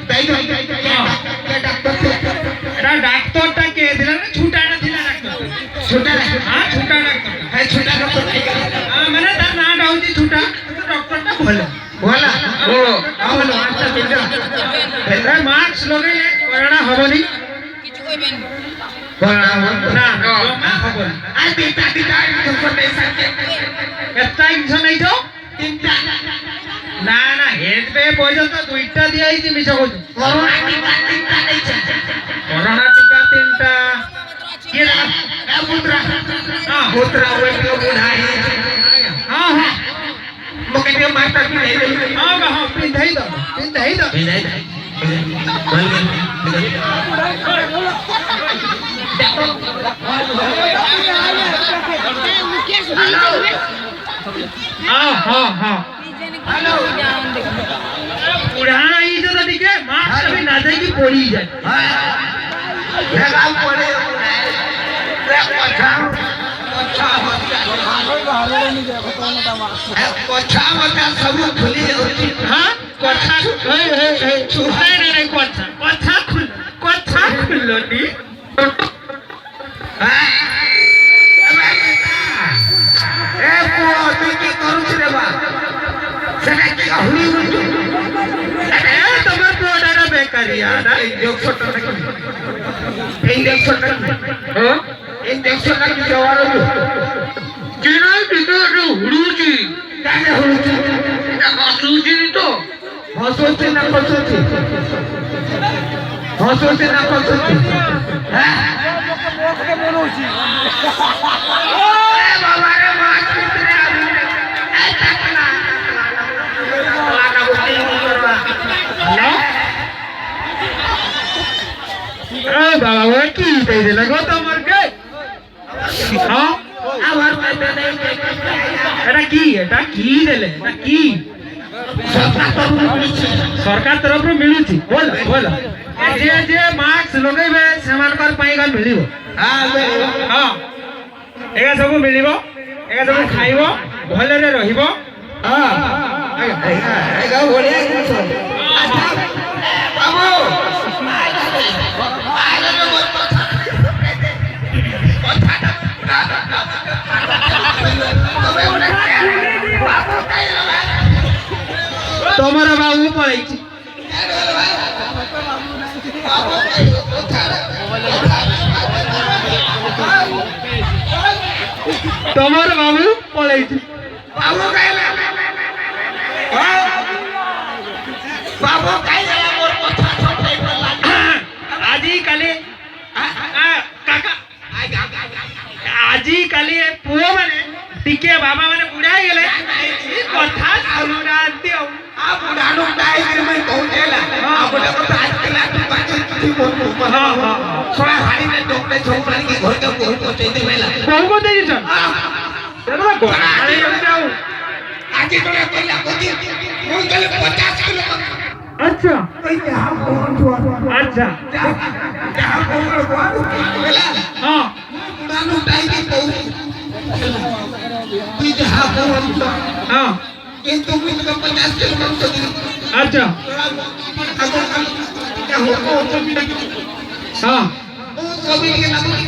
তাই তো এটা ডাক্তারটা কে দিল না ছুটাটা দিলা ডাক্তার ছোটা হ্যাঁ ছুটা ডাক্তার হ্যাঁ ছোটা ডক্টর মানে তার নামটা হচ্ছে ছুটা ডক্টরটা ভালো বলা ও ভালো আচ্ছা বুঝা এটা মাস্ক লগাইলে করোনা হবনি কিছু কইবেন না না হবনি আর বেটা দিটা ইনফরমেশন একটা ইনশন নাই তো তিনটা না না হেড পে পর্যন্ত দুইটা দিয়েছি মিছা কইছো করোনা টিকা তিনটা দিয়েছে করোনা টিকা তিনটা কি রে পুত্রা हां पुत्रा वो तो बुढ़ाई हां हां मके के माता की नहीं रही हां हां पिंधाई दो नहीं बोल हां हां हां हेलो बुढ़ा ई तो ठीक है मां कभी ना जाए कि पड़ी जाए लगा पड़े कोठा मता सब खुली होती हां कोठा नहीं कोठा खुलो नी हां ए पो तू की करू रे बा सेटा की हुई ए तमर पोडारा बेकारिया ना इंजेक्शन का जवाब जिना दितो हुडूची काय हुडूची हसूची तो हसोचे ना कसोचे हां ए बाबा रे माच कितने आदमी ए तकला ना बुद्धि नहीं करवा हेलो ए बाबा वो की दे दे लगो तमर के हां आवर पे नहीं এটা কি দেলে এটা কি সরকার তরফରୁ ମିଳୁଛି ବୋଲ ବୋଲ যে যে মাস্ক লগাইবে সেমানকর পাই গল মিলিব ହଁ ଏଗା ସବୁ ମିଳିବ ଏଗା ସବୁ ଖାଇବ ଭଲରେ ରହିବ ତମର ବାବୁ ପଳେଇଛି ତମର ବାବୁ ପଳେଇଛି बाबू कहला बाबू कहला मोर कथा छटै पड़ला ଆଜି କାଲି କାକା ଆଜି କାଲି ପୁଅ ମାନେ ଟିକେ ବାବା ମାନେ ବୁଢା ହେଇଗଲେ କଥା ଶୁଣୁନାହାନ୍ତି ଆଉ आ बुढ़ानो डाई कर मैं कहू देला आ बुढ़ा कथा आजकल तू बाकी किछि बोल हां हां थोड़ा हाड़ी में डोकले छोकरा की घर के कोई पहुंचे दे मेला କୋଉ କୋଉ ଦେଇଛ ଏଟା ଗୋଳା ଆଣି ଯାଉ आगे तोरा कहला कोती मुई कहले 50 किलो अच्छा ओइ हां कोन अच्छा हां कोन कहला हां बुढ़ानो डाई के कहू तू हां कोन हां কিন্তু তুই তো 50 কিলো মাংস দিলি अच्छा हां ও সবই কে নাম কি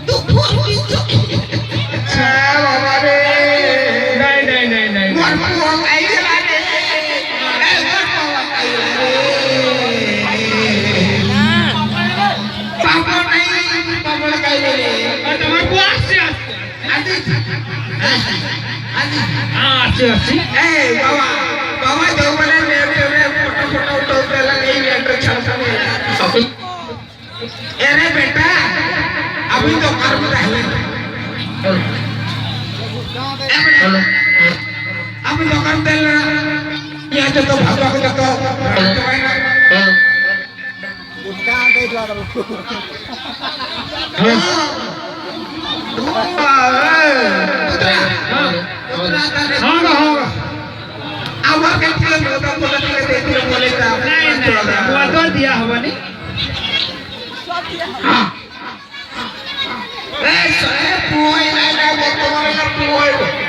তো বাবা রে नहीं नहीं नहीं মোর মোর আই গেলা রে মোর বাবা আই গেলা রে বাবা নাই বাবা কাই রে তোমার को আসছে আজি हां আসছে আসছে ए बाबा बाबा जो बने मेरे फोटो फोटो उठाउला नहीं मेरे छाता में अरे बेटा अभी तो कर्म रहे अभी तो कर्म दे यहाँ तो भागवा को तो आवाज के लिए बोलता देखिए बोले का नहीं वो तो दिया हवनी ए सरे पुई नहीं वो तुम्हारे का पुई